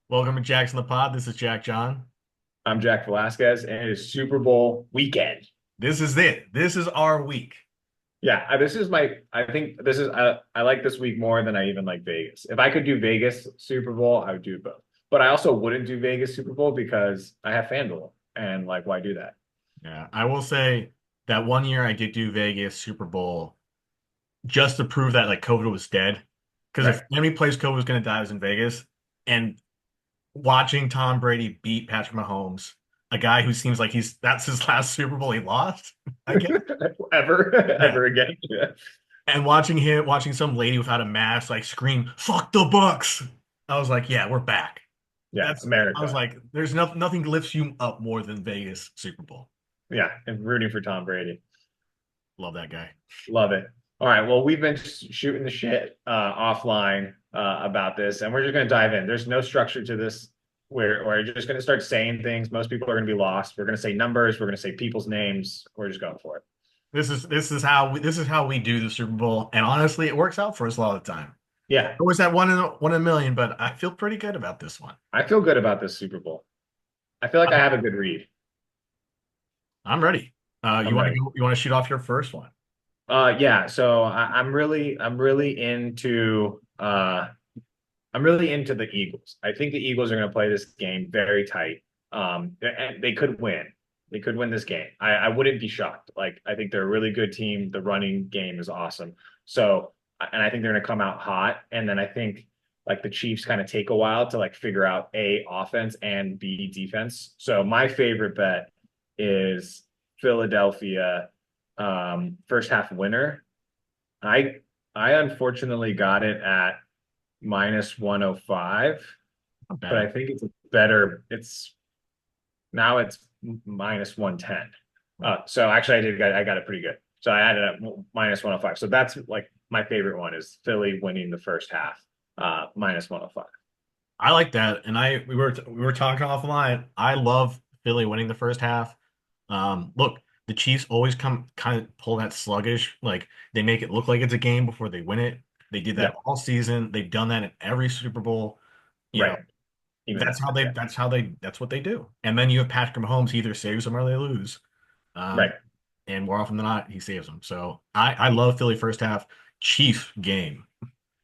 Welcome to Jackson the Pod. This is Jack John. I'm Jack Velasquez, and it is Super Bowl weekend. This is it. This is our week. Yeah, this is my. I think this is. I like this week more than I even like Vegas. If I could do Vegas Super Bowl, I would do both. But I also wouldn't do Vegas Super Bowl because I have FanDuel, and like, why do that? Yeah, I will say that one year I did do Vegas Super Bowl just to prove that like COVID was dead. Because Right. if any place COVID was going to die, it was in Vegas. And watching Tom Brady beat Patrick Mahomes, a guy who seems like that's his last Super Bowl he lost, I guess. Ever, Yeah. ever again. Yeah. And watching some lady without a mask like scream, "Fuck the Bucks." I was like, yeah, we're back. Yeah, I was America. like, there's nothing lifts you up more than Vegas Super Bowl. Yeah, and rooting for Tom Brady. Love that guy. Love it. All right. Well, we've been shooting the shit offline about this, and we're just going to dive in. There's no structure to this. We're just going to start saying things. Most people are going to be lost. We're going to say numbers. We're going to say people's names. We're just going for it. This is how we do the Super Bowl, and honestly, it works out for us a lot of the time. Yeah, Always that one in a million, but I feel pretty good about this one. I feel good about this Super Bowl. I feel like I I, have a good read. I'm ready. I'm ready. You want to shoot off your first one? Yeah. So I'm really into the Eagles. I think the Eagles are going to play this game very tight. And they could win. They could win this game. I wouldn't be shocked. Like, I think they're a really good team. The running game is awesome. So, and I think they're going to come out hot. And then I think like the Chiefs kind of take a while to like figure out A, offense, and B, defense. So my favorite bet is Philadelphia first half winner. I I unfortunately got it at minus 105, Not but I bad. think it's a better. It's minus 110. So actually, I got it pretty good. So I added up minus 105. So that's like my favorite one is Philly winning the first half, minus 105. I like that, and we were talking offline. I love Philly winning the first half. Look, the Chiefs always come kind of pull that sluggish, like they make it look like it's a game before they win it. They did Yeah, that all season. They've done that in every Super Bowl. You right. know, Even this year, yeah, that's what they do. And then you have Patrick Mahomes, he either saves them or they lose. right. Um, and more often than not, he saves them. So I love Philly first half. Chief game.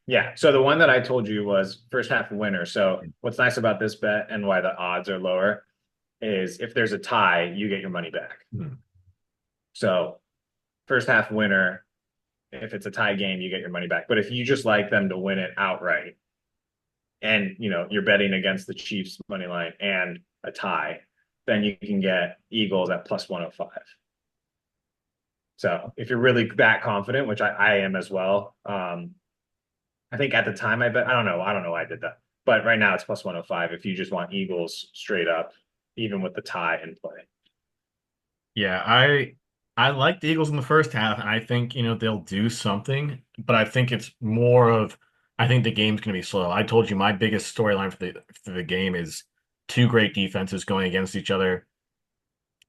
Yeah. So the one that I told you was first half winner. So what's nice about this bet and why the odds are lower is if there's a tie, you get your money back. Hmm. So first half winner, if it's a tie game, you get your money back. But if you just like them to win it outright, and you're betting against the Chiefs money line and a tie, then you can get Eagles at plus 105. So if you're really that confident, which I am as well, I think at the time I don't know why I did that, but right now it's plus 105 if you just want Eagles straight up, even with the tie in play. Yeah, I like the Eagles in the first half, and I think, they'll do something, but I think it's more of I think the game's gonna be slow. I told you my biggest storyline for the game is two great defenses going against each other.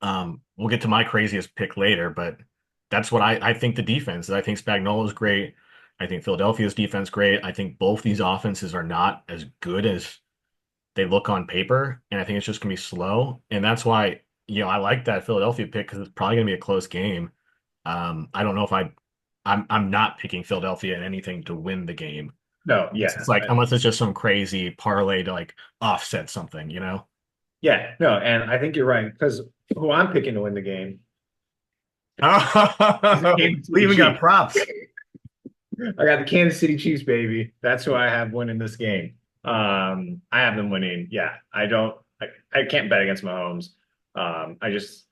We'll get to my craziest pick later, but that's what I think the defense. I think Spagnuolo's great. I think Philadelphia's defense great. I think both these offenses are not as good as they look on paper, and I think it's just gonna be slow. And that's why, I like that Philadelphia pick because it's probably gonna be a close game. I don't know if I'm not picking Philadelphia in anything to win the game. No, It's yeah, like unless it's just some crazy parlay to like offset something. yeah, no, and I think you're right because who I'm picking to win the game is the Oh, Kansas we City even got Chiefs. props. I got the Kansas City Chiefs, baby. That's who I have winning this game. I have them winning. Yeah, I don't. I can't bet against Mahomes. I just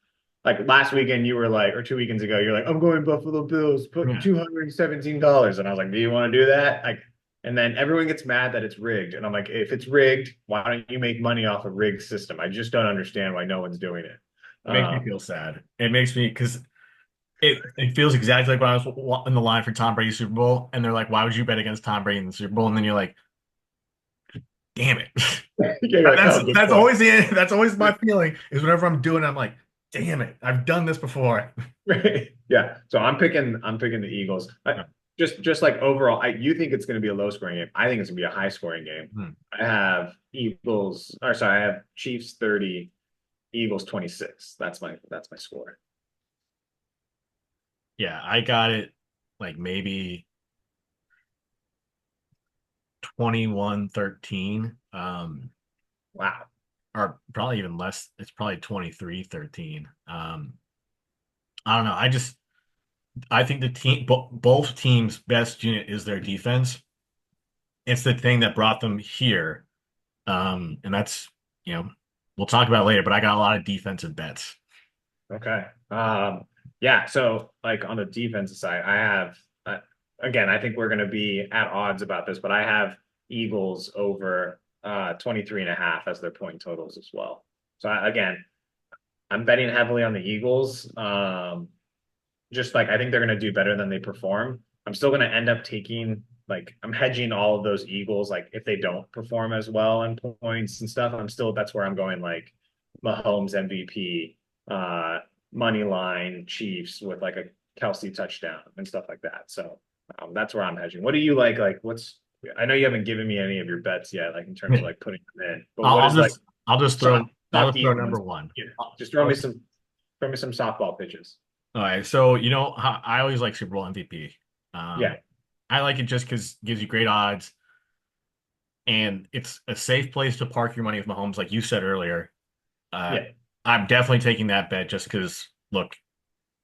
like last weekend you were like, or 2 weekends ago, you're like, I'm going Buffalo Bills, put Yeah. $217, and I was like, do you want to do that? Like, and then everyone gets mad that it's rigged, and I'm like, if it's rigged, why don't you make money off a rigged system? I just don't understand why no one's doing it. It makes me feel sad. It makes me because it feels exactly like when I was in the line for Tom Brady's Super Bowl, and they're like, "Why would you bet against Tom Brady in the Super Bowl?" And then you're like, "Damn it!" Yeah, you're like, oh, good That's point. always that's always my feeling is whenever I'm doing it, I'm like, "Damn it! I've done this before." Yeah. So I'm picking the Eagles. just like overall, you think it's going to be a low scoring game. I think it's going to be a high scoring game. Hmm. I have Eagles, or sorry, I have Chiefs 30, Eagles 26. That's my score. Yeah, I got it like maybe 21-13. Wow. Or probably even less. It's probably 23-13. I don't know. I think the team both teams' best unit is their defense. It's the thing that brought them here. And that's, you know, we'll talk about it later, but I got a lot of defensive bets. Okay. Yeah. So like on the defensive side, I have again, I think we're going to be at odds about this, but I have Eagles over 23 and a half as their point totals as well. So again, I'm betting heavily on the Eagles. Just like I think they're going to do better than they perform. I'm still going to end up taking like I'm hedging all of those Eagles. Like if they don't perform as well in points and stuff, that's where I'm going like Mahomes MVP, uh, money line Chiefs with like a Kelsey touchdown and stuff like that. So that's where I'm hedging. What do you like? Like what's I know you haven't given me any of your bets yet, like in terms of like putting them in, but I'll, what I'll is like just I'll just soft, throw I'll soft just throw easy number ones? one. Yeah, I'll- just I'll- throw me some softball pitches. all right, so you know how I always like Super Bowl MVP. Yeah, I like it just because it gives you great odds and it's a safe place to park your money with Mahomes, like you said earlier. Uh, yeah. I'm definitely taking that bet just because look,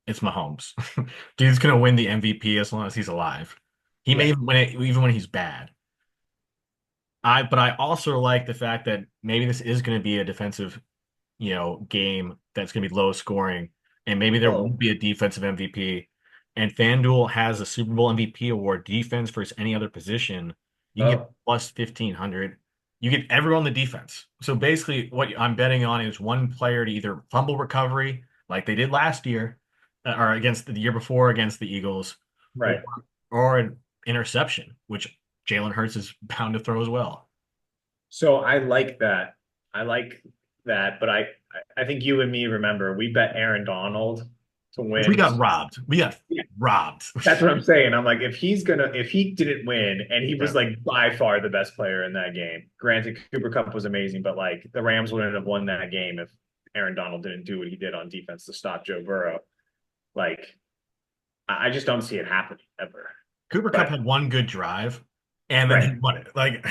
it's Mahomes. Dude's gonna win the MVP as long as he's alive. He may Yeah. even win it even when he's bad. But I also like the fact that maybe this is going to be a defensive, game that's going to be low scoring, and maybe there Oh, won't be a defensive MVP. And FanDuel has a Super Bowl MVP award, defense versus any other position. You can get oh, plus 1,500. You get everyone on the defense. So basically, what I'm betting on is one player to either fumble recovery, like they did last year, or against the year before against the Eagles, or right. or an interception, which Jalen Hurts is bound to throw as well. So I like that. I like that, but I think you and me remember we bet Aaron Donald to Which we win. got robbed. We got Yeah, robbed. that's what I'm saying. I'm like, if he didn't win, and he was Yeah. like by far the best player in that game. Granted, Cooper Cup was amazing, but like the Rams wouldn't have won that game if Aaron Donald didn't do what he did on defense to stop Joe Burrow. Like, I just don't see it happening ever. Cooper Cup But had one good drive, and then he right. won it. Like,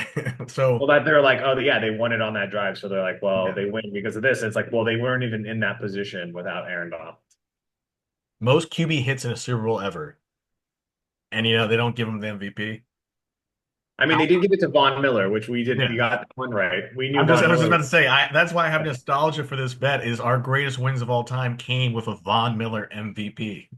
so Well, that they're like, oh yeah, they won it on that drive, so they're like, well, yeah. they win because of this. It's like, well, they weren't even in that position without Aaron Donald. Most QB hits in a Super Bowl ever, and they don't give him the MVP. I mean, How, they did give it to Von Miller, which we did. We yeah. got that one right. We knew Von I was just Miller. about to say, that's why I have nostalgia for this bet. Is our greatest wins of all time came with a Von Miller MVP.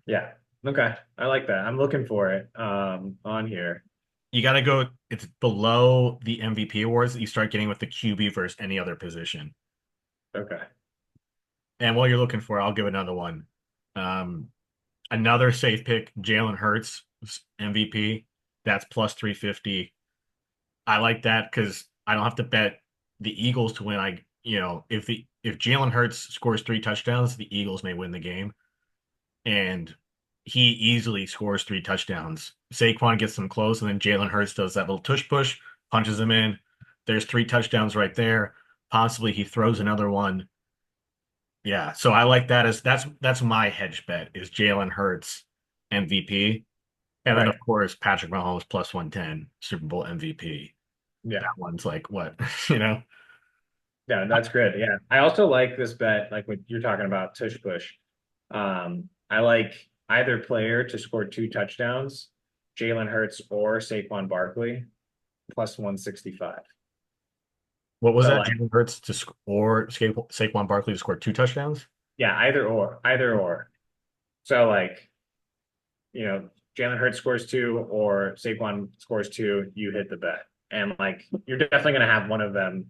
Yeah. Okay. I like that. I'm looking for it on here. You got to go. It's below the MVP awards that you start getting with the QB versus any other position. Okay. And while you're looking for it, I'll give another one. Um, Another safe pick, Jalen Hurts MVP. That's plus 350. I like that because I don't have to bet the Eagles to win. If Jalen Hurts scores 3 touchdowns, the Eagles may win the game. And he easily scores 3 touchdowns. Saquon gets them close, and then Jalen Hurts does that little tush push, punches them in. There's 3 touchdowns right there. Possibly he throws another one. Yeah, so I like that as that's my hedge bet is Jalen Hurts MVP. And then Right. of course Patrick Mahomes plus 110 Super Bowl MVP. Yeah. That one's like what, you know? Yeah. That's good. Yeah. I also like this bet, like what you're talking about, tush push. I like either player to score 2 touchdowns, Jalen Hurts or Saquon Barkley, plus 165. What was So that? like, Jalen Hurts to score Saquon Barkley to score 2 touchdowns? yeah, either or. So like, Jalen Hurts scores two or Saquon scores two, you hit the bet. And like, you're definitely going to have one of them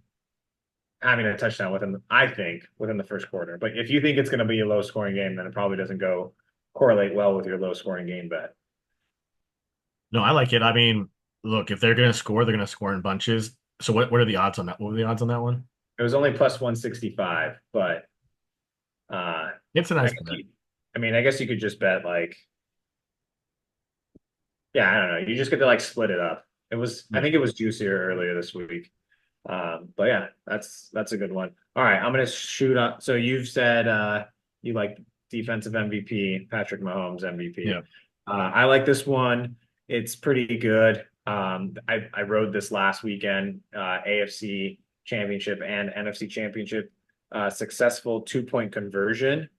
having a touchdown I think, within the first quarter. But if you think it's going to be a low scoring game, then it probably doesn't go correlate well with your low scoring game bet. No, I like it. I mean, look, if they're gonna score, they're gonna score in bunches. So what are the odds on that? What were the odds on that one? It was only plus 165, but uh, It's a I nice guess bet. you, I mean, I guess you could just bet like, Yeah, I don't know. You just get to like split it up. I Yeah. think it was juicier earlier this week. But yeah, that's a good one. All right, I'm gonna shoot up. So you've said you like defensive MVP, Patrick Mahomes MVP. Yeah. I like this one. It's pretty good. I rode this last weekend, AFC Championship and NFC Championship, successful 2 point conversion.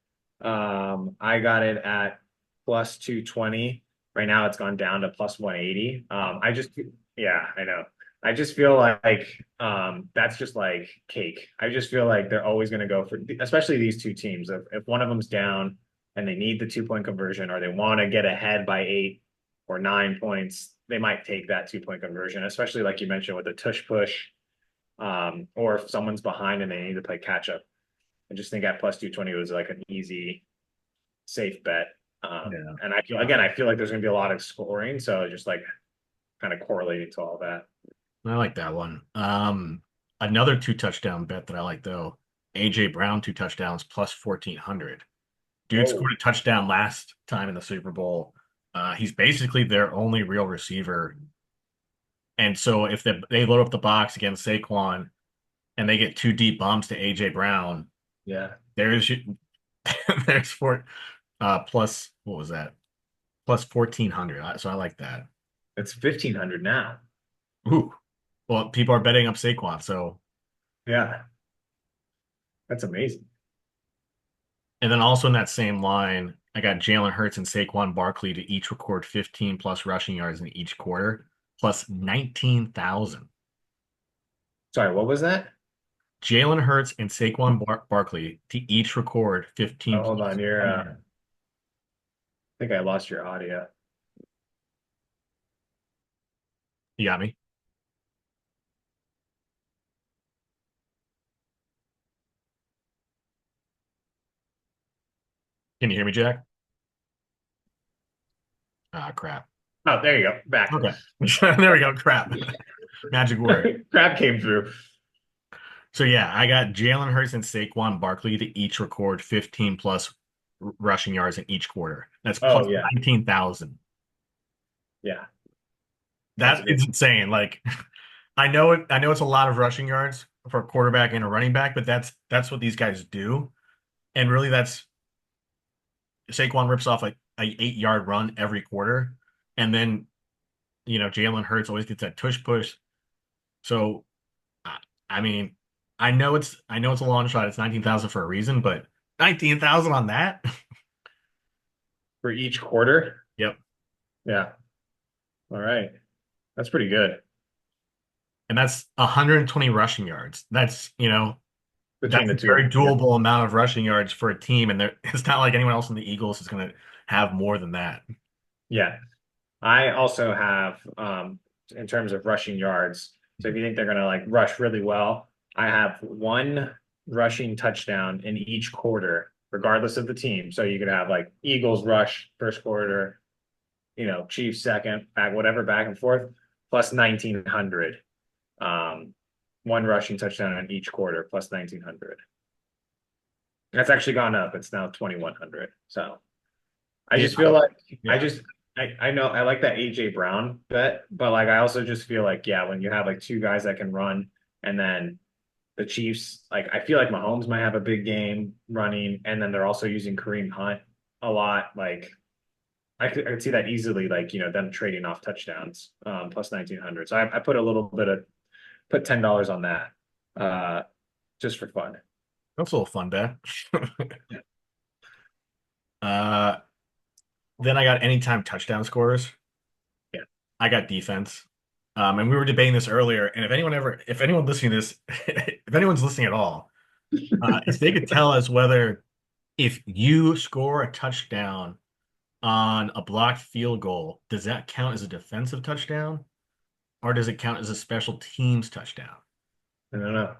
I got it at plus 220. Right now it's gone down to plus 180. Yeah, I know. I just feel like that's just like cake. I just feel like they're always going to go for, especially these two teams. If one of them's down and they need the 2 point conversion or they want to get ahead by 8 or 9 points, they might take that 2 point conversion, especially like you mentioned with the tush push, or if someone's behind and they need to play catch up. I just think at plus 220 was like an easy, safe bet. Yeah. And I feel like there's going to be a lot of scoring. So just like kind of correlating to all that. I like that one. Another two touchdown bet that I like though, AJ Brown two touchdowns plus 1400. Dude Whoa. scored a touchdown last time in the Super Bowl. He's basically their only real receiver. And so if they load up the box against Saquon and they get two deep bombs to AJ Brown, Yeah. there's there's plus what was that? Plus 1400. So I like that. It's 1,500 now. Ooh. Well, people are betting up Saquon, so Yeah. That's amazing. and then also in that same line, I got Jalen Hurts and Saquon Barkley to each record 15 plus rushing yards in each quarter, plus 19,000. Sorry, what was that? Jalen Hurts and Saquon Barkley to each record 15 Oh, hold plus on. You're, rushing I yards. think I lost your audio. You got me? Can you hear me, Jack? Ah, crap. Oh, there you go. Back. Okay. There we go. Crap. Magic word. Crab came through. So yeah, I got Jalen Hurts and Saquon Barkley to each record 15 plus rushing yards in each quarter. That's plus Oh, yeah. 19,000. Yeah. That's a That good. is insane. Like I know it's a lot of rushing yards for a quarterback and a running back, but that's what these guys do. And really that's Saquon rips off like a 8 yard run every quarter. And then, Jalen Hurts always gets that tush push. So I, I mean, I know it's a long shot. It's 19,000 for a reason, but 19,000 on that? For each quarter. Yep. Yeah. All right. That's pretty good. And that's 120 rushing yards. Between That's the a two of very them. Yeah. doable amount of rushing yards for a team, and it's not like anyone else in the Eagles is going to have more than that. Yeah. I also have, in terms of rushing yards. So if you think they're going to like rush really well, I have one rushing touchdown in each quarter, regardless of the team. So you could have like Eagles rush first quarter, Chiefs second, back and forth, plus 1,900. Um, One rushing touchdown in each quarter, plus 1,900. That's actually gone up. It's now 2,100. So I Yeah, just feel like I yeah. just I know I like that AJ Brown bet, but like I also just feel like yeah, when you have like two guys that can run and then the Chiefs, like I feel like Mahomes might have a big game running, and then they're also using Kareem Hunt a lot. Like I could see that easily, like them trading off touchdowns, plus 1,900. So I put a little bit of put $10 on that, uh, just for fun. That's a little fun bet. Uh, then I got anytime touchdown scorers. Yeah. I got defense. And we were debating this earlier. And if anyone listening to this, if anyone's listening at all, if they could tell us whether if you score a touchdown on a blocked field goal, does that count as a defensive touchdown or does it count as a special teams touchdown? I don't know.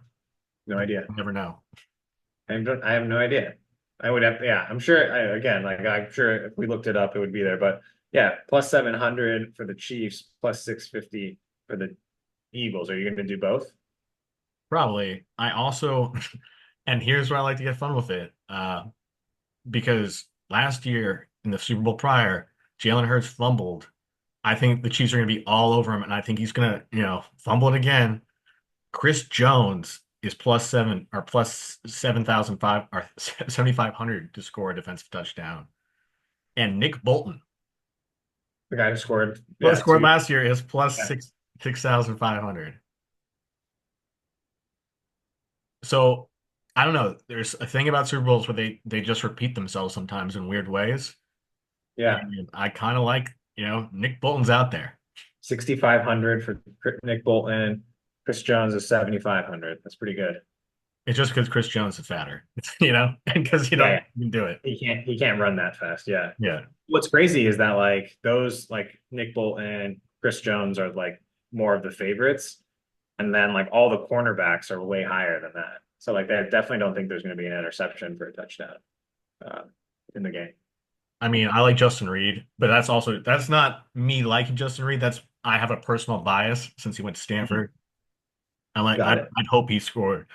No idea. You never know. I have no idea. I would have, yeah, I'm sure, again, like I'm sure if we looked it up, it would be there. But yeah, plus 700 for the Chiefs, plus 650 for the Eagles. Are you going to do both? Probably. I also, and here's where I like to get fun with it. Because last year in the Super Bowl prior, Jalen Hurts fumbled. I think the Chiefs are going to be all over him, and I think he's going to, fumble it again. Chris Jones is plus 7,005 or 7,500 to score a defensive touchdown. And Nick Bolton, The guy who scored, who yeah, scored two. last year, is plus Yeah. 6,500. So I don't know. There's a thing about Super Bowls where they just repeat themselves sometimes in weird ways. Yeah. And I kind of like, Nick Bolton's out there. 6,500 for Nick Bolton. Chris Jones is 7,500. That's pretty good. It's just because Chris Jones is fatter, and because you Yeah, don't yeah. you can do it. He can't run that fast. Yeah. Yeah. What's crazy is that like those like Nick Bolton, Chris Jones are like more of the favorites, and then like all the cornerbacks are way higher than that. So like I definitely don't think there's going to be an interception for a touchdown uh, in the game. I mean, I like Justin Reed, but that's not me liking Justin Reed. I have a personal bias since he went to Mhm. Stanford. I like Got it. I'd hope he scored.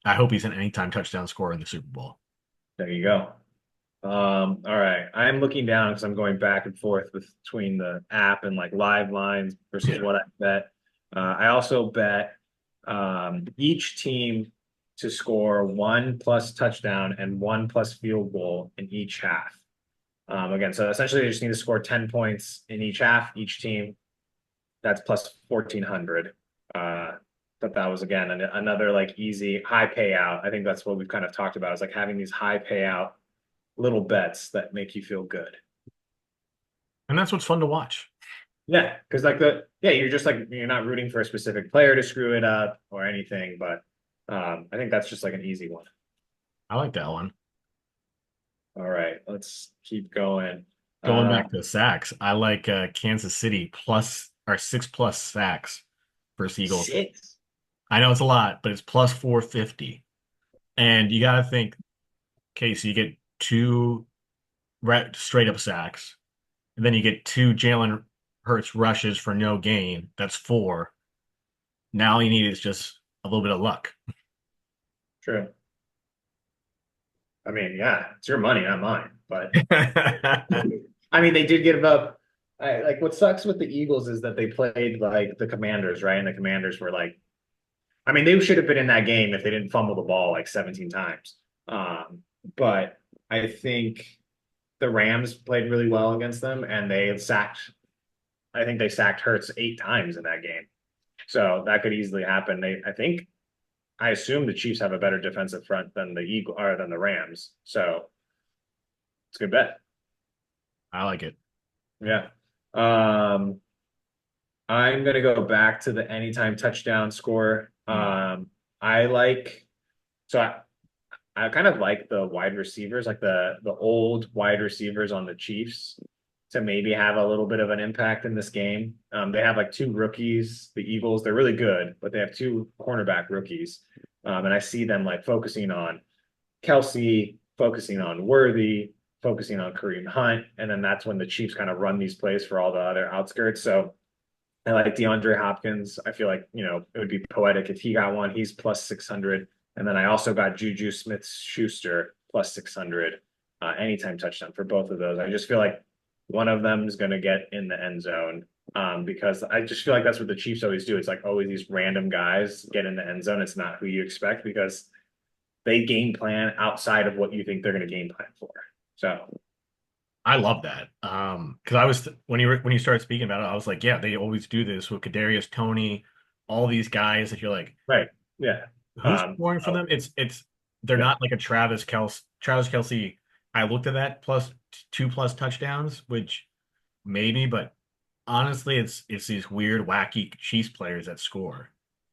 I hope he's an anytime touchdown scorer in the Super Bowl. There you go. All right. I'm looking down because I'm going back and forth between the app and like live lines versus Yeah. what I bet. I also bet each team to score one plus touchdown and one plus field goal in each half. Again, so essentially they just need to score 10 points in each half, each team. That's plus 1,400. But that was again another like easy high payout. I think that's what we've kind of talked about is like having these high payout little bets that make you feel good. And that's what's fun to watch. Yeah, because like you're just like you're not rooting for a specific player to screw it up or anything, but I think that's just like an easy one. I like that one. All right, let's keep going. Going Uh, back to sacks, I like Kansas City plus or 6+ sacks versus Eagles. 6. I know it's a lot, but it's plus 450. And you got to think, okay, so you get two straight up sacks, and then you get two Jalen Hurts rushes for no gain. That's four. Now all you need is just a little bit of luck. True. I mean, yeah, it's your money, not mine. But I mean, they did give up. Like what sucks with the Eagles is that they played like the Commanders, right? And the Commanders were like, I mean, they should have been in that game if they didn't fumble the ball like 17 times. But I think the Rams played really well against them, and they sacked. I think they sacked Hurts 8 times in that game, so that could easily happen. I assume the Chiefs have a better defensive front than the Eagle or than the Rams, so it's a good bet. I like it. Yeah. Um, I'm gonna go back to the anytime touchdown score. Mm. I like so I kind of like the wide receivers, like the old wide receivers on the Chiefs to maybe have a little bit of an impact in this game. They have like two rookies, the Eagles, they're really good, but they have two cornerback rookies. And I see them like focusing on Kelsey, focusing on Worthy, focusing on Kareem Hunt, and then that's when the Chiefs kind of run these plays for all the other outskirts. So I like DeAndre Hopkins. I feel like, it would be poetic if he got one. He's plus 600. And then I also got Juju Smith Schuster plus 600 anytime touchdown for both of those. I just feel like one of them is going to get in the end zone because I just feel like that's what the Chiefs always do. It's like always these random guys get in the end zone. It's not who you expect because they game plan outside of what you think they're going to game plan for. So, I love that. Because I was when you started speaking about it, I was like, yeah, they always do this with Kadarius Tony, all these guys that you're like, right. Yeah. who's scoring for Oh, them? It's they're yeah. not like a Travis Kelsey. I looked at that plus 2+ touchdowns, which maybe, but honestly, it's these weird, wacky Chiefs players that score.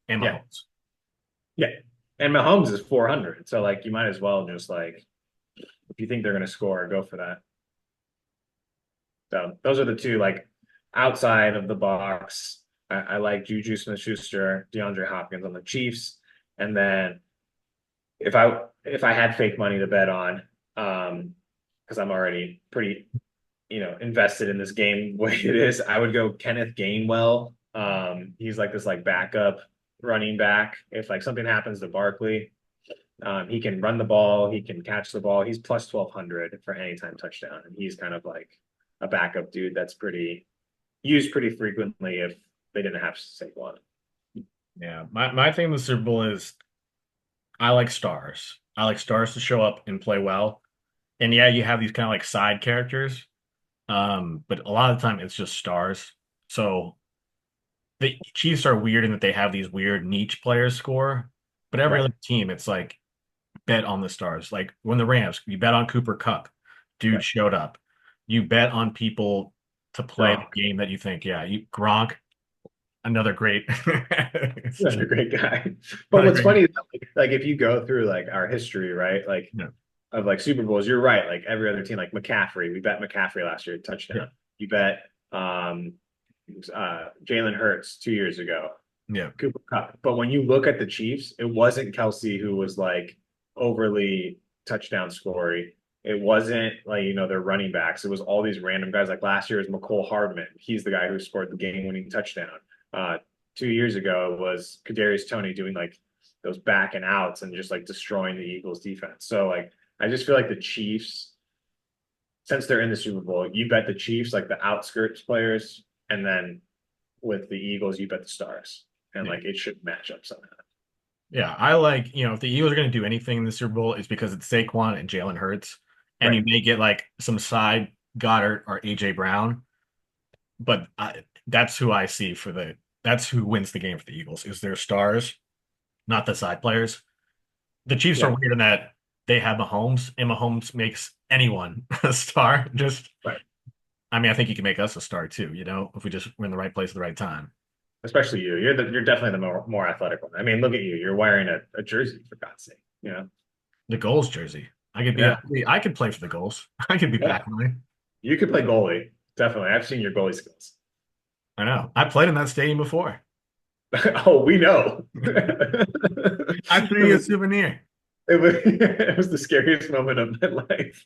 And Yeah. Mahomes. Yeah. And Mahomes is 400. So, like, you might as well just, like, if you think they're going to score, go for that. So, those are the two, like, outside of the box. I like Juju Smith Schuster, DeAndre Hopkins on the Chiefs. And then if I had fake money to bet on, because I'm already pretty, invested in this game the way it is, I would go Kenneth Gainwell. He's like this like backup running back. If like something happens to Barkley, he can run the ball, he can catch the ball. He's plus 1,200 for anytime touchdown, and he's kind of like a backup dude that's pretty. used pretty frequently if they didn't have Saquon. Yeah, my thing with the Super Bowl is I like stars. I like stars to show up and play well. And yeah, you have these kind of like side characters, but a lot of the time it's just stars. So the Chiefs are weird in that they have these weird niche players score, but every Right, other team, it's like bet on the stars. Like when the Rams, you bet on Cooper Cup, dude right. showed up. You bet on people to play the Gronk, game that you think, yeah, you Gronk, another great, it's another true, great guy. But another what's great, funny is that, like if you go through like our history, right? Like yeah, of like Super Bowls, you're right. Like every other team, like McCaffrey, we bet McCaffrey last year, yeah, touchdown. You bet Jalen Hurts 2 years ago, yeah, Cooper Cup. But when you look at the Chiefs, it wasn't Kelsey who was like overly touchdown scory. It wasn't like, their running backs. It was all these random guys. Like last year was McCole Hardman. He's the guy who scored the game-winning touchdown. 2 years ago it was Kadarius Toney doing like those back and outs and just like destroying the Eagles defense. So like I just feel like the Chiefs, since they're in the Super Bowl, you bet the Chiefs like the outskirts players, and then with the Eagles, you bet the stars. And yeah. like it should match up somehow. Yeah, I like, if the Eagles are going to do anything in the Super Bowl, it's because it's Saquon and Jalen Hurts. And Right. you may get like some side Goddard or AJ Brown, but that's who I see that's who wins the game for the Eagles is their stars, not the side players. The Chiefs are Yeah. weird in that they have Mahomes, and Mahomes makes anyone a star. Just, Right. I mean, I think he can make us a star too, if we just were in the right place at the right time. Especially you. You're definitely the more athletic one. I mean, look at you. You're wearing a jersey for God's sake. The goals jersey. I could be, Yeah. I could play for the goals. I could be Yeah. back line. You could play goalie. Definitely. I've seen your goalie skills. I know. I played in that stadium before. Oh, we know. I It threw you a was souvenir. it was the scariest moment of my life.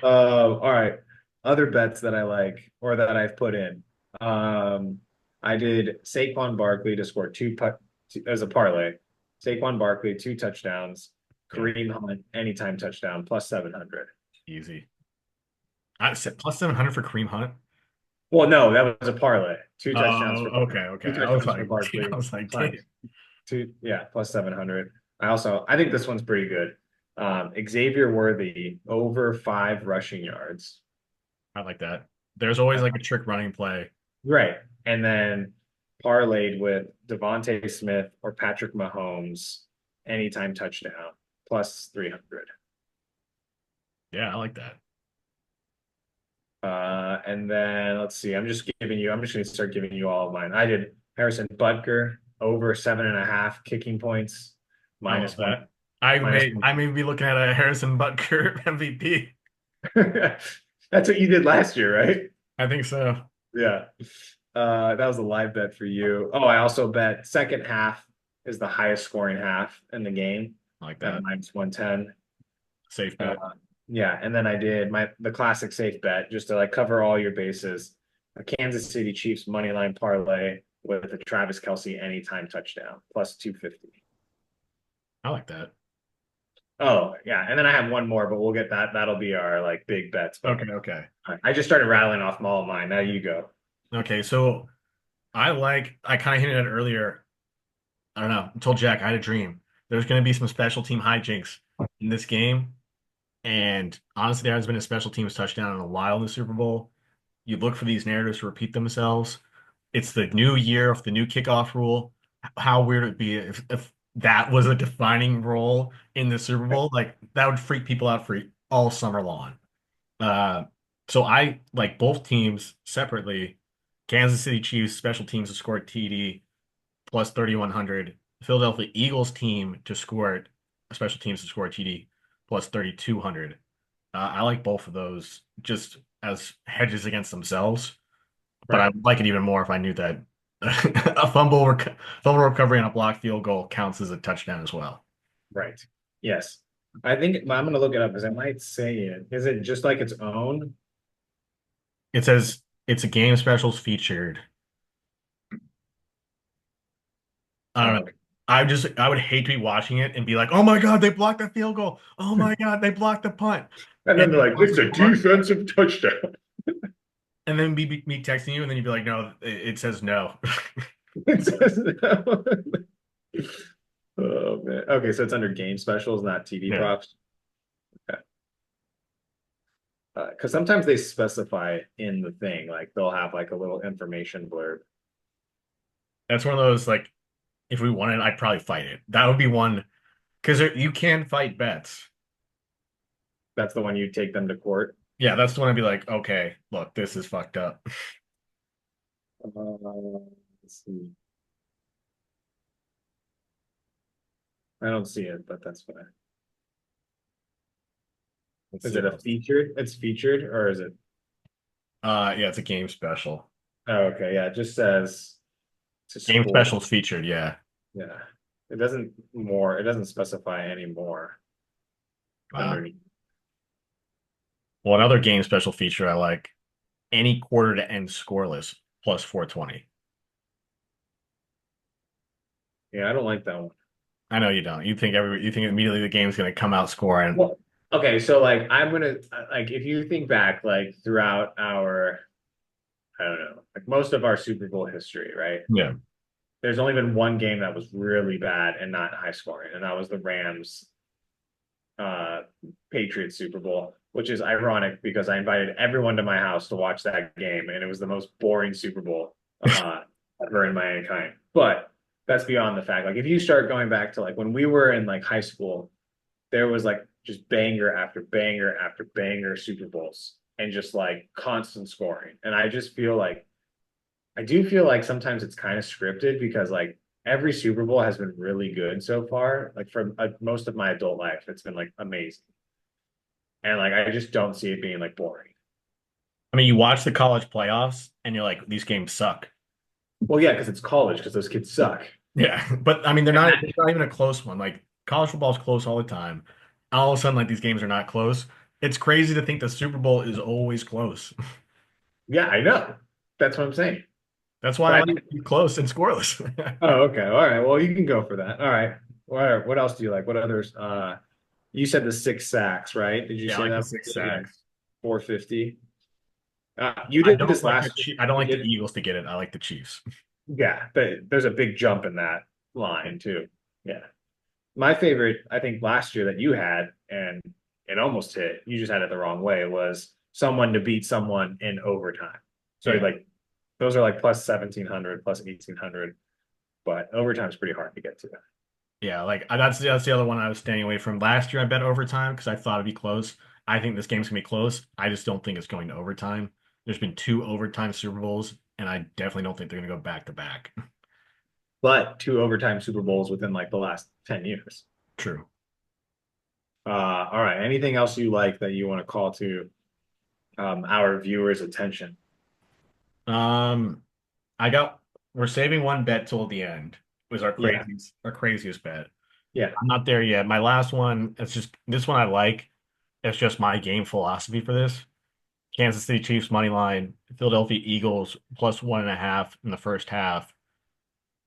All right. Other bets that I like or that I've put in. I did Saquon Barkley to score as a parlay. Saquon Barkley, 2 touchdowns. Yeah, Kareem Hunt, anytime touchdown, plus 700. easy. I said plus 700 for Kareem Hunt. Well, no, that was a parlay. Two touchdowns Oh, for okay, okay. two I was touchdowns for like, I Barkley. was like, damn. Plus yeah, plus 700. I think this one's pretty good. Xavier Worthy over 5 rushing yards. I like that. There's always like a trick running play. Right. And then parlayed with Devontae Smith or Patrick Mahomes, anytime touchdown, plus 300. Yeah, I like that. And then let's see, I'm just going to start giving you all of mine. I did Harrison Butker over 7.5 kicking points, I love minus one, that. I minus may one. I may be looking at a Harrison Butker MVP. That's what you did last year, right? I think so. Yeah. That was a live bet for you. Oh, I also bet second half is the highest scoring half in the game I like at that. minus 110. Safe Uh, bet. yeah, and then I did the classic safe bet just to like cover all your bases. A Kansas City Chiefs money line parlay with a Travis Kelce anytime touchdown plus 250. I like that. Oh, yeah, and then I have one more, but we'll get that. That'll be our like big bets. But Okay, okay. I just started rattling off all of mine. Now you go. Okay, so I kind of hinted at it earlier. I don't know. I told Jack I had a dream. There's going to be some special team hijinks in this game. And honestly, there hasn't been a special teams touchdown in a while in the Super Bowl. You look for these narratives to repeat themselves. It's the new year of the new kickoff rule. How weird it would be if that was a defining role in the Super Bowl. Like that would freak people out for all summer long. Uh, so I like both teams separately. Kansas City Chiefs special teams to score TD plus 3,100. Philadelphia Eagles team to score special teams to score TD plus 3,200. I like both of those just as hedges against themselves, but I Right, would like it even more if I knew that a fumble recovery and a blocked field goal counts as a touchdown as well. right. Yes. I think I'm gonna look it up because I might say it. Is it just like its own? It says it's a game specials featured. I don't know. Oh, I would hate to be watching it and be like, oh my God, they blocked the field goal. Oh my God, they blocked the punt. and And then they're like, once it's they a block, defensive touchdown. and then me texting you, and then you'd be like, no, it says no. It says no. Oh man. Okay, so it's under game specials, not TV Yeah, props. Okay. Because sometimes they specify in the thing, like they'll have like a little information blurb. that's one of those like if we won it, I'd probably fight it. That would be one because you can fight bets. That's the one you take them to court. Yeah, that's the one I'd be like, okay, look, this is fucked up. Let's see. I don't see it, but that's fine. Let's Is see it what a else. featured? It's featured, or is it? Yeah, it's a game special. Oh, okay, yeah, it just says to Game score. specials featured, yeah. Yeah, it doesn't more. It doesn't specify any more Wow. underneath. Well, another game special feature I like, any quarter to end scoreless plus 420. Yeah, I don't like that one. I know you don't. You think immediately the game's gonna come out scoring. Well, okay, so like I'm gonna like if you think back like throughout our I don't know like most of our Super Bowl history, right? Yeah. There's only been one game that was really bad and not high scoring, and that was the Rams uh Patriots Super Bowl, which is ironic because I invited everyone to my house to watch that game, and it was the most boring Super Bowl ever in mankind. But that's beyond the fact. Like if you start going back to like when we were in like high school, there was like just banger after banger after banger Super Bowls and just like constant scoring. And I just feel like I do feel like sometimes it's kind of scripted because like every Super Bowl has been really good so far. Like for most of my adult life, it's been like amazing. And like I just don't see it being like boring. I mean, you watch the college playoffs and you're like, these games suck. Well, yeah, because it's college because those kids suck. Yeah. But I mean, And that, it's not even a close one. Like college football's close all the time. All of a sudden, like these games are not close. It's crazy to think the Super Bowl is always close. yeah, I know. That's what I'm saying. That's why But I I like do. it close and scoreless. Oh, okay. All right. Well, you can go for that. All right. All right. What else do you like? What others? You said the 6 sacks, right? Did you Yeah, I say like the that six against sacks. 450? You did this last year. I don't You like the did. Eagles to get it. I like the Chiefs. Yeah, but there's a big jump in that line too. Yeah. My favorite, I think last year that you had, and it almost hit, you just had it the wrong way, was someone to beat someone in overtime. So Yeah. like those are like plus 1700, plus 1800, but overtime's pretty hard to get to. Yeah, like that's the other one I was staying away from. Last year I bet overtime because I thought it'd be close. I think this game's gonna be close. I just don't think it's going to overtime. There's been two overtime Super Bowls, and I definitely don't think they're gonna go back to back. But two overtime Super Bowls within like the last 10 years. True. All right. Anything else you like that you want to call to our viewers' attention? Um, I got we're saving one bet till the end. Was Yeah. our craziest bet. Yeah. I'm not there yet. My last one, it's just this one I like. It's just my game philosophy for this. Kansas City Chiefs money line, Philadelphia Eagles plus 1.5 in the first half,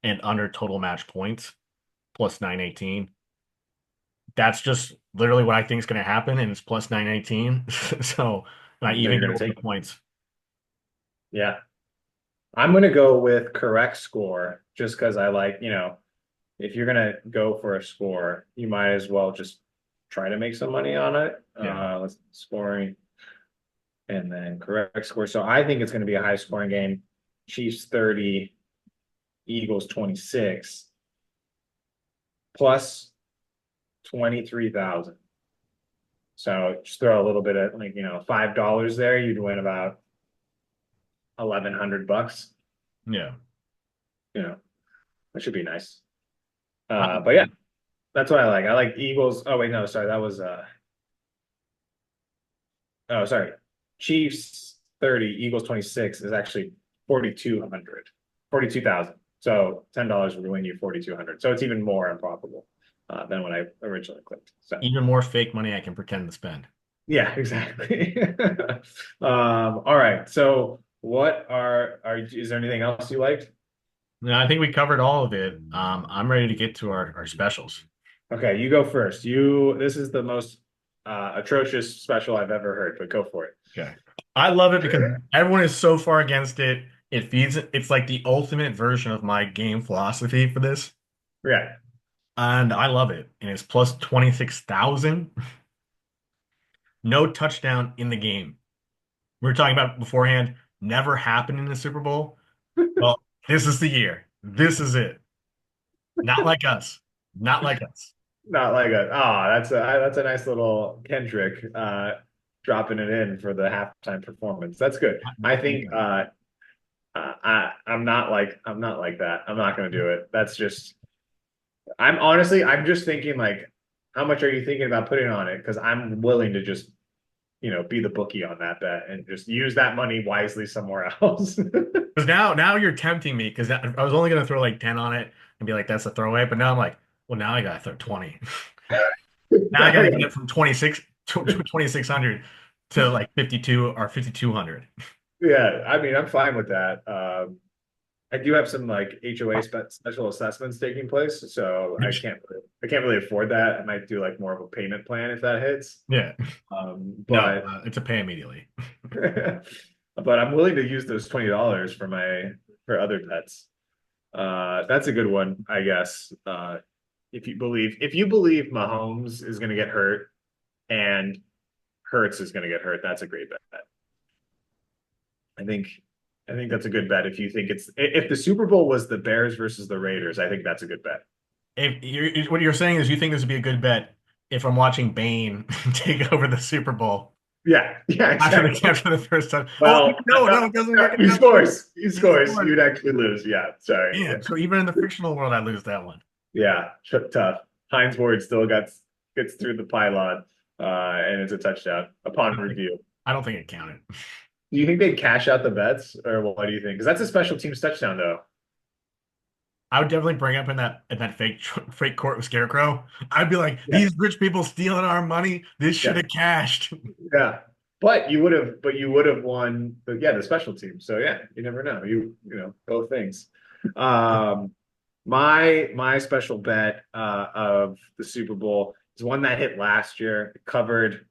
and under total match points plus 918. That's just literally what I think is going to happen, and it's plus 918. So I So even you're going go to with the take, points. yeah. I'm going to go with correct score just because I like, if you're going to go for a score, you might as well just try to make some money on it. Yeah. Let's scoring and then correct score. So I think it's going to be a high scoring game. Chiefs 30, Eagles 26, plus 23,000. So just throw a little bit of like, $5 there, you'd win about 1,100 bucks. Yeah. You know, that should be nice. I, But yeah, that's what I like. I like Eagles. Oh wait, no, sorry, that was oh sorry. Chiefs 30, Eagles 26 is actually 4,200, 42,000. So $10 would win you 4,200. So it's even more improbable than what I originally clicked. So even more fake money I can pretend to spend. yeah, exactly. All right. So what are is there anything else you liked? Yeah, I think we covered all of it. I'm ready to get to our specials. Okay, you go first. This is the most atrocious special I've ever heard, but go for it. Okay. I love it because everyone is so far against it. It feeds it. It's like the ultimate version of my game philosophy for this. Yeah. And I love it. And it's plus 26,000. No touchdown in the game. We were talking about beforehand, never happened in the Super Bowl. Well, this is the year. This is it. Not like us. Not like us. Not like a that's a nice little Kendrick dropping it in for the halftime performance. That's good. I think I'm not like that. I'm not gonna do it. That's just I'm just thinking like how much are you thinking about putting on it? Because I'm willing to just be the bookie on that bet and just use that money wisely somewhere else. Because now you're tempting me because I was only gonna throw like 10 on it and be like, that's a throwaway. But now I'm like, well, now I gotta throw 20. Now I gotta get it from 2,600 to like 52 or 5,200. Yeah, I mean, I'm fine with that. I do have some like HOA special assessments taking place, so I can't really afford that. I might do like more of a payment plan if that hits. Yeah. No, But it's a pay immediately. but I'm willing to use those $20 for other bets. That's a good one, I guess. If you believe Mahomes is going to get hurt and Hurts is going to get hurt, that's a great bet. I think I think that's a good bet. If the Super Bowl was the Bears versus the Raiders, I think that's a good bet. What you're saying is you think this would be a good bet if I'm watching Bane take over the Super Bowl Yeah, yeah, exactly. after the first time. Oh Well, no, it doesn't work he out. scores. He He scores. scored. You'd actually lose. Yeah, sorry. Yeah, so even in the fictional world, I lose that one. Yeah, tough. Hines Ward still gets through the pylon, and it's a touchdown I upon don't think review. I don't think it counted. Do you think they'd cash out the bets, or what do you think? Because that's a special teams touchdown, though. I would definitely bring up in that fake court with Scarecrow. I'd be like, Yeah, these rich people stealing our money. This should yeah, have cashed. yeah. But you would have won the special team. So yeah, you never know. Both things. Um, my special bet of the Super Bowl is one that hit last year. It covered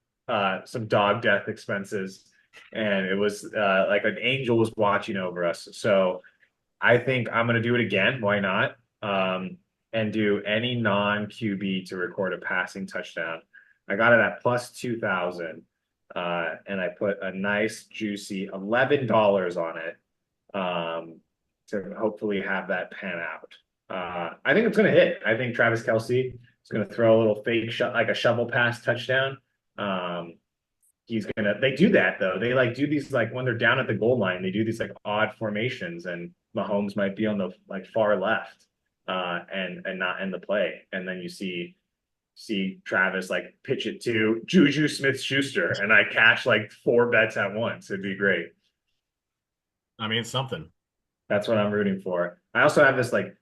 some dog death expenses, and it was like an angel was watching over us. So I think I'm gonna do it again. Why not? And do any non-QB to record a passing touchdown. I got it at plus 2,000, and I put a nice juicy $11 on it, to hopefully have that pan out. I think it's gonna hit. I think Travis Kelce is gonna throw a little fake shot, like a shovel pass touchdown. Um, they do that though. They like do these like when they're down at the goal line, they do these like odd formations, and Mahomes might be on the like far left, and not end the play. And then you see Travis like pitch it to Juju Smith-Schuster, and I cash like four bets at once. It'd be great. I mean, it's something. That's what I'm rooting for. I also have this like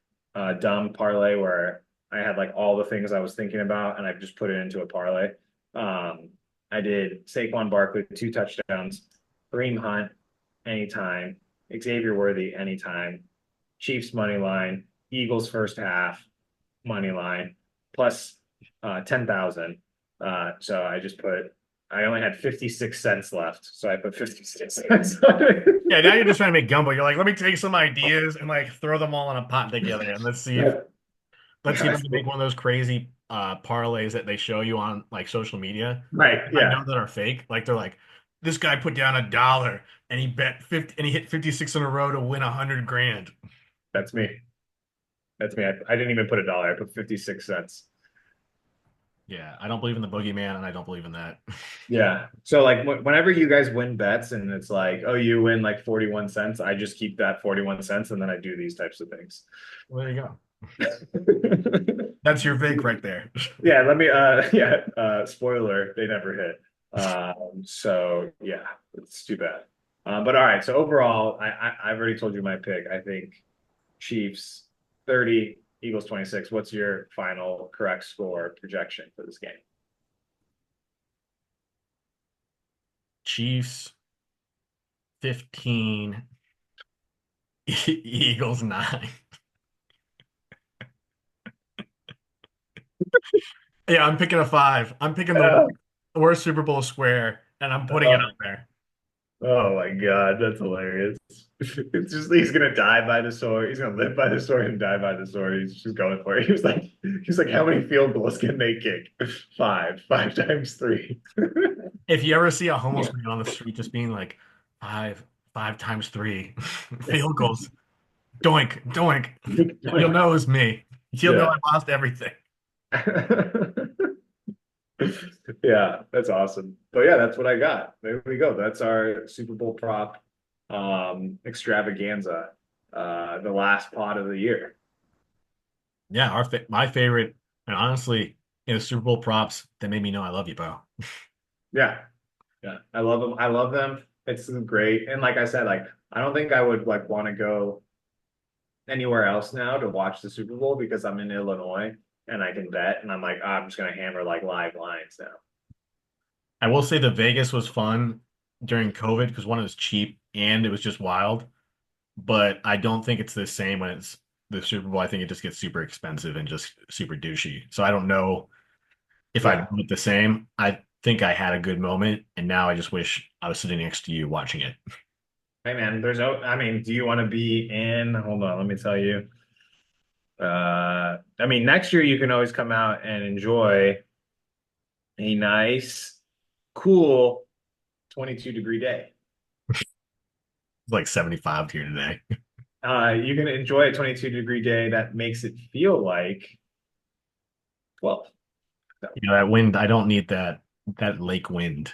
dumb parlay where I had like all the things I was thinking about, and I just put it into a parlay. Um, I did Saquon Barkley 2 touchdowns, Kareem Hunt anytime, Xavier Worthy anytime, Chiefs money line, Eagles first half money line, plus 10,000. So I only had 56 cents left, so I put 56 cents on it. Yeah, now you're just trying to make gumbo. You're like, let me take some ideas and like throw them all in a pot together and let's see if I can make one of those crazy parlays that they show you on like social media. Right, I know yeah, that are fake. Like they're like, this guy put down $1 and he bet 50 and he hit 56 in a row to win 100 grand. that's me. That's me. I didn't even put a dollar. I put 56 cents. Yeah, I don't believe in the boogeyman and I don't believe in that. Yeah. So like whenever you guys win bets and it's like, oh, you win like 41 cents, I just keep that 41 cents and then I do these types of things. Well, there you go. That's your Vic right there. Yeah, spoiler, they never hit. So yeah, it's too bad. But all right, so overall, I've already told you my pick. I think Chiefs 30, Eagles 26. What's your final correct score projection for this game? Chiefs 15, Eagles 9. Yeah, I'm picking a 5. I'm picking the Uh, worst Super Bowl square and I'm putting it uh, up there. Oh my God, that's hilarious. It's just he's gonna die by the sword. He's gonna live by the sword and die by the sword. He's just going for it. He was like, how many field goals can they kick? Five times three. If you ever see a homeless man on the street just being like, five, 5 times 3 field goals, doink, doink, you'll know it's me. You'll know Yeah. I lost everything. Yeah, that's awesome. But yeah, that's what I got. There we go. That's our Super Bowl prop extravaganza. The last pot of the year. Yeah, my favorite, and honestly, Super Bowl props that made me know I love you, bro. Yeah. Yeah. I love them. I love them. It's great. And like I said, like I don't think I would like want to go anywhere else now to watch the Super Bowl because I'm in Illinois and I can bet and I'm like, oh, I'm just gonna hammer like live lines now. I will say the Vegas was fun during COVID because one, it was cheap and it was just wild. But I don't think it's the same when it's the Super Bowl. I think it just gets super expensive and just super douchey. So I don't know if I'd Yeah. do it the same. I think I had a good moment, and now I just wish I was sitting next to you watching it. Hey man, there's no I mean, do you want to be in? Hold on, let me tell you. I mean, next year you can always come out and enjoy a nice, cool 22-degree day. It's like 75 here today. You can enjoy a 22-degree day that makes it feel like 12. So, That wind, I don't need that lake wind.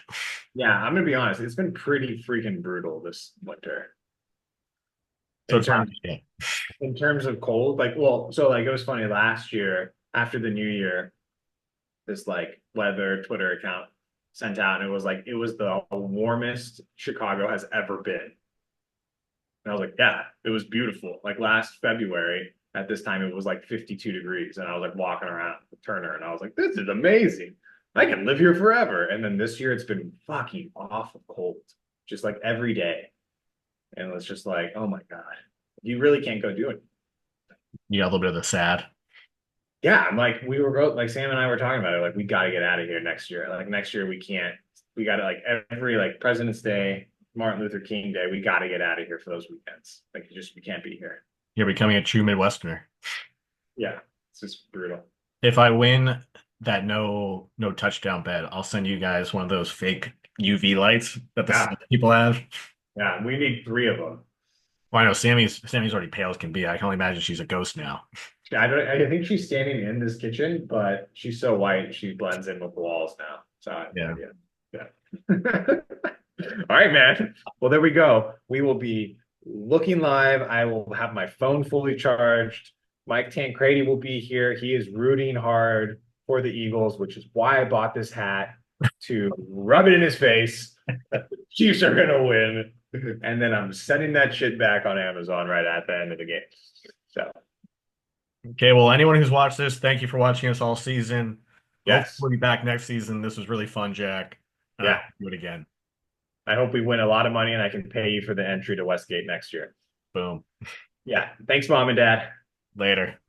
yeah, I'm gonna be honest, it's been pretty freaking brutal this winter So in it's hot terms as shit. in terms of cold. Like, well, so like it was funny last year after the new year, this like weather Twitter account sent out, and it was like it was the warmest Chicago has ever been. And I was like, yeah, it was beautiful. Like last February at this time, it was like 52 degrees. And I was like walking around Turner and I was like, this is amazing. I can live here forever. And then this year it's been fucking awful cold, just like every day. And it's just like, oh my God, you really can't go do it. You got a little bit of the sad. Yeah, I'm like, like Sam and I were talking about it. Like, we got to get out of here next year. Like, next year we can't, we got to like every like President's Day, Martin Luther King Day, we got to get out of here for those weekends. Like, we can't be here. You're becoming a true Midwesterner. Yeah, it's just brutal. If I win that no touchdown bet, I'll send you guys one of those fake UV lights that the Yeah, people have. yeah, we need three of them. Well, I know Sammy's already pale as can be. I can only imagine she's a ghost now. I don't. I think she's standing in this kitchen, but she's so white she blends in with the walls now. So I have no Yeah. idea. Yeah. All right, man. Well, there we go. We will be looking live. I will have my phone fully charged. Mike Tancredi will be here. He is rooting hard for the Eagles, which is why I bought this hat to rub it in his face that the Chiefs are gonna win. And then I'm sending that shit back on Amazon right at the end of the game. So Okay, well, anyone who's watched this, thank you for watching us all season. Hopefully yes. we'll be back next season. This was really fun, Jack. And I Yeah. hope we do it again. I hope we win a lot of money and I can pay you for the entry to Westgate next year. Boom. Yeah. Thanks, mom and dad. Later.